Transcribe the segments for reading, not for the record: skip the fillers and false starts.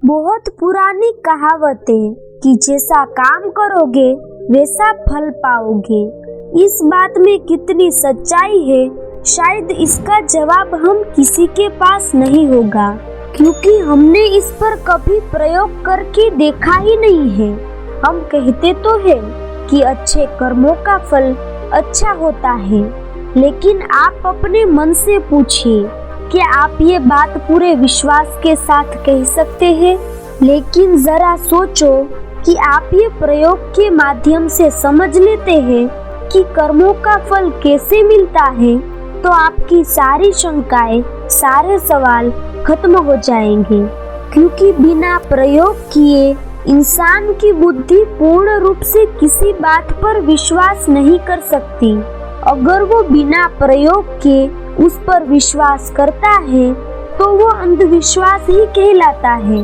बहुत पुरानी कहावत है कि जैसा काम करोगे वैसा फल पाओगे। इस बात में कितनी सच्चाई है, शायद इसका जवाब हम किसी के पास नहीं होगा, क्योंकि हमने इस पर कभी प्रयोग करके देखा ही नहीं है। हम कहते तो हैं कि अच्छे कर्मों का फल अच्छा होता है, लेकिन आप अपने मन से पूछिए, क्या आप ये बात पूरे विश्वास के साथ कह सकते हैं? लेकिन जरा सोचो कि आप ये प्रयोग के माध्यम से समझ लेते हैं कि कर्मों का फल कैसे मिलता है, तो आपकी सारी शंकाएं, सारे सवाल खत्म हो जाएंगे। क्योंकि बिना प्रयोग किए इंसान की बुद्धि पूर्ण रूप से किसी बात पर विश्वास नहीं कर सकती। अगर वो बिना प्रयोग के उस पर विश्वास करता है तो वो अंधविश्वास ही कहलाता है।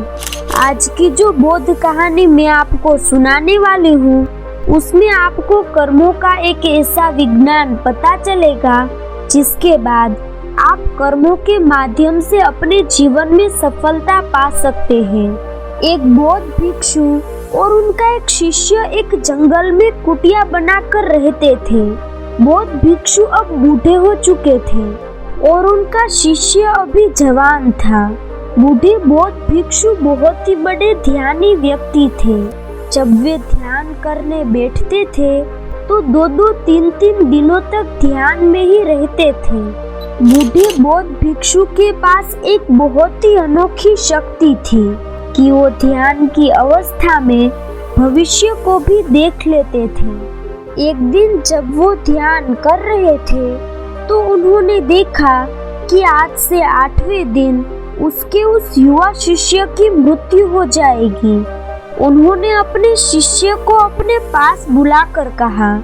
आज की जो बोध कहानी मैं आपको सुनाने वाली हूँ, उसमें आपको कर्मों का एक ऐसा विज्ञान पता चलेगा जिसके बाद आप कर्मों के माध्यम से अपने जीवन में सफलता पा सकते हैं। एक बौद्ध भिक्षु और उनका एक शिष्य एक जंगल में कुटिया बनाकर रहते थे। बौद्ध भिक्षु अब बूढ़े हो चुके थे और उनका शिष्य अभी जवान था। बूढ़े बौद्ध भिक्षु बहुत ही बड़े ध्यानी व्यक्ति थे। जब वे ध्यान करने बैठते थे तो 2-3 दिनों तक ध्यान में ही रहते थे। बूढ़े बौद्ध भिक्षु के पास एक बहुत ही अनोखी शक्ति थी कि वो ध्यान की अवस्था में भविष्य को भी देख लेते थे। एक दिन जब वो ध्यान कर रहे थे तो उन्होंने देखा कि आज से 8वें दिन उसके उस युवा शिष्य की मृत्यु हो जाएगी। उन्होंने अपने शिष्य को अपने पास बुलाकर कहा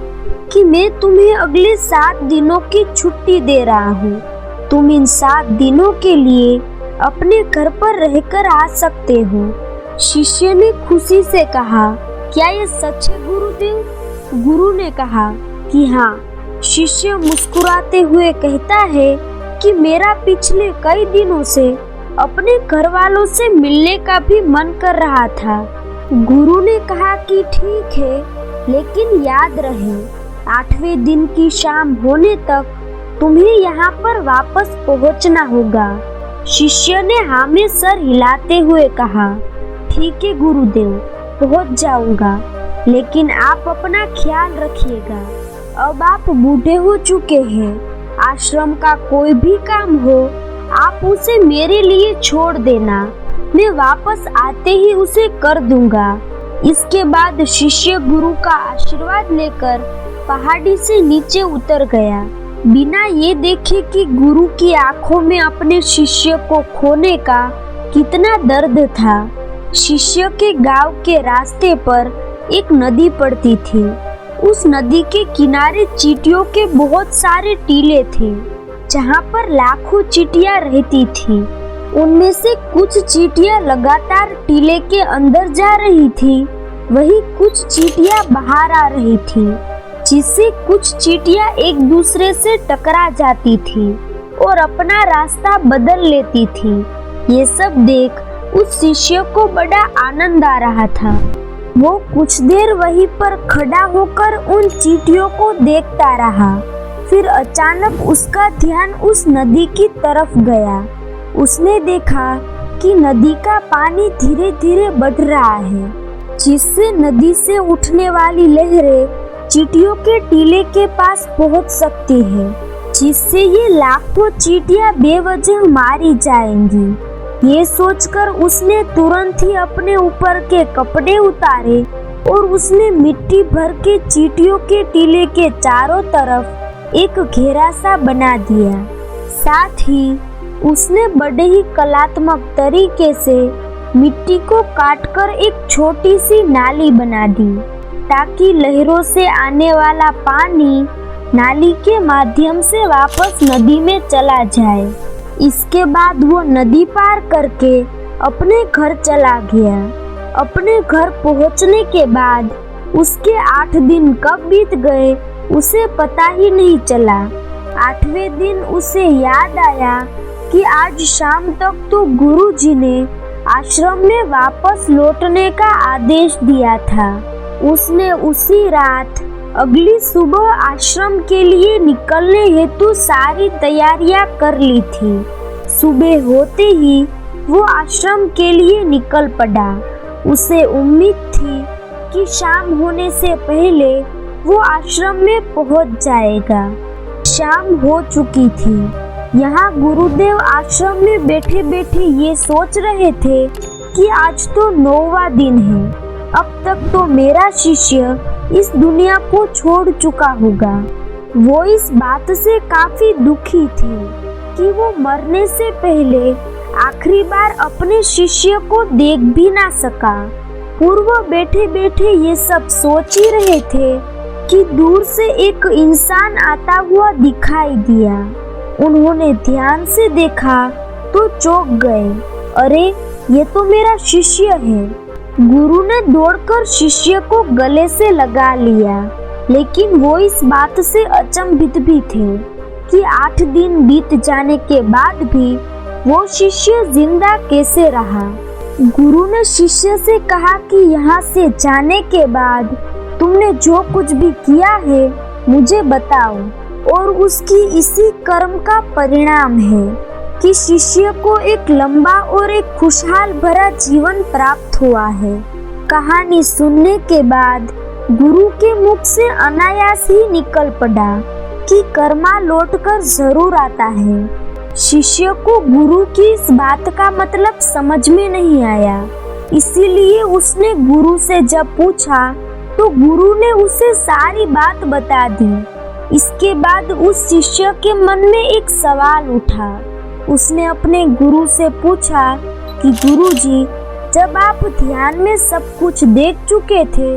कि मैं तुम्हें अगले 7 दिनों की छुट्टी दे रहा हूँ। तुम इन 7 दिनों के लिए अपने घर पर रहकर आ सकते हो। शिष्य ने खुशी से कहा, क्या ये सच है गुरुदेव? गुरु ने कहा कि हाँ। शिष्य मुस्कुराते हुए कहता है कि मेरा पिछले कई दिनों से अपने घर वालों से मिलने का भी मन कर रहा था। गुरु ने कहा कि ठीक है, लेकिन याद रहे 8वें दिन की शाम होने तक तुम्हें यहाँ पर वापस पहुँचना होगा। शिष्य ने हाँ में सर हिलाते हुए कहा, ठीक है गुरुदेव, पहुँच जाऊंगा, लेकिन आप अपना ख्याल रखिएगा। अब आप बूढ़े हो चुके हैं, आश्रम का कोई भी काम हो आप उसे मेरे लिए छोड़ देना, मैं वापस आते ही उसे कर दूंगा। इसके बाद शिष्य गुरु का आशीर्वाद लेकर पहाड़ी से नीचे उतर गया, बिना ये देखे कि गुरु की आंखों में अपने शिष्य को खोने का कितना दर्द था। शिष्य के गांव के रास्ते पर एक नदी पड़ती थी। उस नदी के किनारे चींटियों के बहुत सारे टीले थे, जहाँ पर लाखों चींटियां रहती थी। उनमें से कुछ चींटियां लगातार टीले के अंदर जा रही थी, वहीं कुछ चींटियां बाहर आ रही थी, जिससे कुछ चींटियां एक दूसरे से टकरा जाती थी और अपना रास्ता बदल लेती थी। ये सब देख उस शिष्य को बड़ा आनंद आ रहा था। वो कुछ देर वहीं पर खड़ा होकर उन चींटियों को देखता रहा। फिर अचानक उसका ध्यान उस नदी की तरफ गया। उसने देखा कि नदी का पानी धीरे धीरे बढ़ रहा है, जिससे नदी से उठने वाली लहरें चींटियों के टीले के पास पहुंच सकती है, जिससे ये लाखों चींटियां बेवजह मारी जाएंगी। ये सोचकर उसने तुरंत ही अपने ऊपर के कपड़े उतारे और उसने मिट्टी भर के चींटियों के टीले के चारों तरफ एक घेरा सा बना दिया। साथ ही उसने बड़े ही कलात्मक तरीके से मिट्टी को काटकर एक छोटी सी नाली बना दी, ताकि लहरों से आने वाला पानी नाली के माध्यम से वापस नदी में चला जाए। इसके बाद वो नदी पार करके अपने घर चला गया। अपने घर पहुंचने के बाद उसके 8 दिन कब बीत गए उसे पता ही नहीं चला। 8वें दिन उसे याद आया कि आज शाम तक तो गुरुजी ने आश्रम में वापस लौटने का आदेश दिया था। उसने उसी रात अगली सुबह आश्रम के लिए निकलने हेतु सारी तैयारियां कर ली थी। सुबह होते ही वो आश्रम के लिए निकल पड़ा। उसे उम्मीद थी कि शाम होने से पहले वो आश्रम में पहुंच जाएगा। शाम हो चुकी थी। यहाँ गुरुदेव आश्रम में बैठे बैठे ये सोच रहे थे कि आज तो 9वां दिन है। अब तक तो मेरा शिष्य इस दुनिया को छोड़ चुका होगा। वो इस बात से काफी दुखी थे कि वो मरने से पहले आखिरी बार अपने शिष्य को देख भी ना सका। पूर्व बैठे बैठे ये सब सोच ही रहे थे कि दूर से एक इंसान आता हुआ दिखाई दिया। उन्होंने ध्यान से देखा तो चौंक गए। अरे, ये तो मेरा शिष्य है। गुरु ने दौड़कर शिष्य को गले से लगा लिया, लेकिन वो इस बात से अचंभित भी थे कि 8 दिन बीत जाने के बाद भी वो शिष्य जिंदा कैसे रहा। गुरु ने शिष्य से कहा कि यहाँ से जाने के बाद तुमने जो कुछ भी किया है मुझे बताओ, और उसकी इसी कर्म का परिणाम है कि शिष्य को एक लंबा और एक खुशहाल भरा जीवन प्राप्त हुआ है। कहानी सुनने के बाद गुरु के मुख से अनायास ही निकल पड़ा कि कर्मा लौटकर जरूर आता है। शिष्य को गुरु की इस बात का मतलब समझ में नहीं आया, इसीलिए उसने गुरु से जब पूछा तो गुरु ने उसे सारी बात बता दी। इसके बाद उस शिष्य के मन में एक सवाल उठा। उसने अपने गुरु से पूछा कि गुरुजी, जब आप ध्यान में सब कुछ देख चुके थे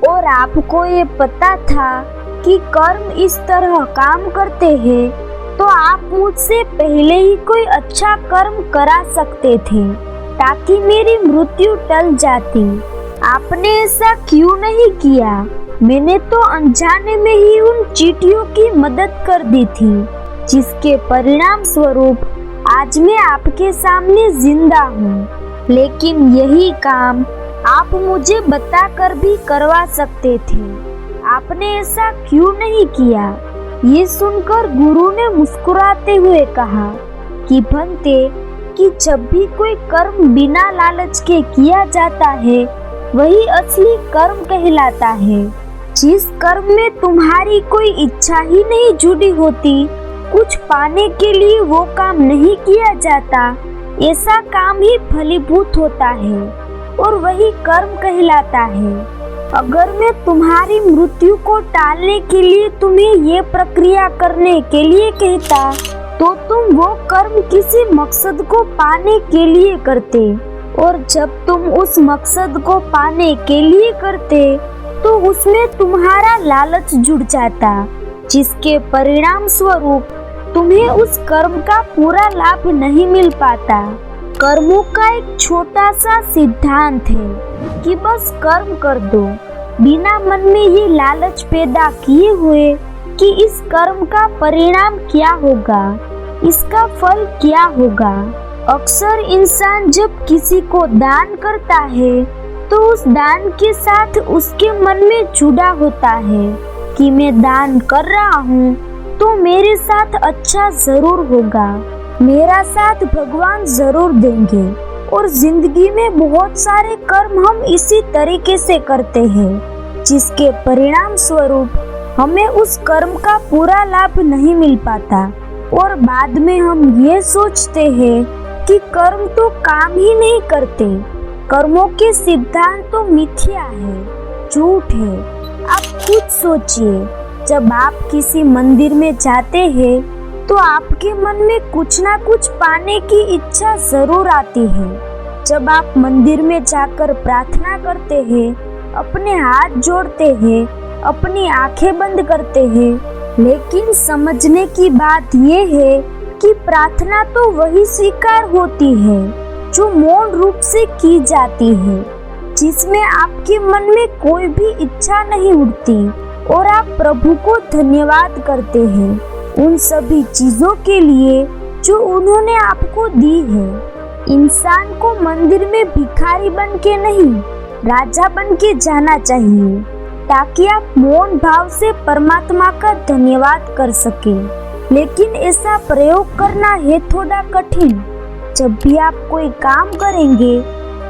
और आपको ये पता था कि कर्म इस तरह काम करते हैं, तो आप मुझसे पहले ही कोई अच्छा कर्म करा सकते थे ताकि मेरी मृत्यु टल जाती। आपने ऐसा क्यों नहीं किया? मैंने तो अनजाने में ही उन चींटियों की मदद कर दी थी, जिसके परिणाम स्वरूप आज मैं आपके सामने जिंदा हूँ। लेकिन यही काम आप मुझे बताकर भी करवा सकते थे। आपने ऐसा क्यों नहीं किया? ये सुनकर गुरु ने मुस्कुराते हुए कहा कि भंते, कि जब भी कोई कर्म बिना लालच के किया जाता है वही असली कर्म कहलाता है। जिस कर्म में तुम्हारी कोई इच्छा ही नहीं जुड़ी होती, कुछ पाने के लिए वो काम नहीं किया जाता, ऐसा काम ही फलीभूत होता है और वही कर्म कहलाता है। अगर मैं तुम्हारी मृत्यु को टालने के लिए तुम्हें ये प्रक्रिया करने के लिए कहता, तो तुम वो कर्म किसी मकसद को पाने के लिए करते, और जब तुम उस मकसद को पाने के लिए करते तो उसमें तुम्हारा लालच जुड़ जाता, जिसके परिणाम स्वरूप तुम्हें उस कर्म का पूरा लाभ नहीं मिल पाता। कर्मों का एक छोटा सा सिद्धांत है कि बस कर्म कर दो, बिना मन में ये लालच पैदा किए हुए कि इस कर्म का परिणाम क्या होगा, इसका फल क्या होगा। अक्सर इंसान जब किसी को दान करता है तो उस दान के साथ उसके मन में जुड़ा होता है कि मैं दान कर रहा हूँ तो मेरे साथ अच्छा जरूर होगा, मेरा साथ भगवान जरूर देंगे। और जिंदगी में बहुत सारे कर्म हम इसी तरीके से करते हैं, जिसके परिणाम स्वरूप हमें उस कर्म का पूरा लाभ नहीं मिल पाता, और बाद में हम ये सोचते हैं कि कर्म तो काम ही नहीं करते। कर्मों के सिद्धांत तो मिथ्या है, झूठ है। आप खुद सोचिए, जब आप किसी मंदिर में जाते हैं तो आपके मन में कुछ ना कुछ पाने की इच्छा जरूर आती है। जब आप मंदिर में जाकर प्रार्थना करते हैं, अपने हाथ जोड़ते हैं, अपनी आंखें बंद करते हैं, लेकिन समझने की बात यह है कि प्रार्थना तो वही स्वीकार होती है जो मौन रूप से की जाती है, जिसमें आपके मन में कोई भी इच्छा नहीं उठती और आप प्रभु को धन्यवाद करते हैं उन सभी चीजों के लिए जो उन्होंने आपको दी है। इंसान को मंदिर में भिखारी बन के नहीं, राजा बन के जाना चाहिए, ताकि आप मौन भाव से परमात्मा का धन्यवाद कर सके। लेकिन ऐसा प्रयोग करना है थोड़ा कठिन। जब भी आप कोई काम करेंगे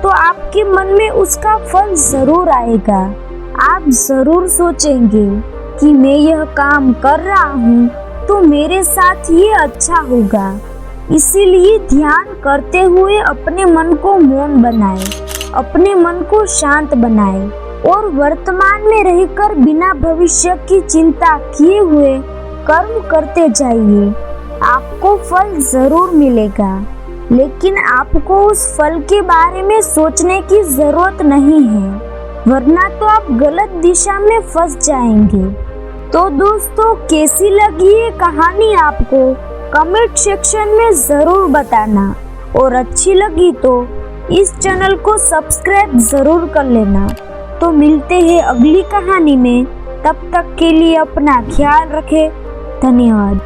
तो आपके मन में उसका फल जरूर आएगा। आप जरूर सोचेंगे कि मैं यह काम कर रहा हूँ तो मेरे साथ ये अच्छा होगा। इसीलिए ध्यान करते हुए अपने मन को मौन बनाए, अपने मन को शांत बनाए और वर्तमान में रहकर बिना भविष्य की चिंता किए हुए कर्म करते जाइए। आपको फल जरूर मिलेगा, लेकिन आपको उस फल के बारे में सोचने की जरूरत नहीं है, वरना तो आप गलत दिशा में फंस जाएंगे। तो दोस्तों, कैसी लगी ये कहानी आपको कमेंट सेक्शन में जरूर बताना, और अच्छी लगी तो इस चैनल को सब्सक्राइब जरूर कर लेना। तो मिलते हैं अगली कहानी में, तब तक के लिए अपना ख्याल रखें। धन्यवाद।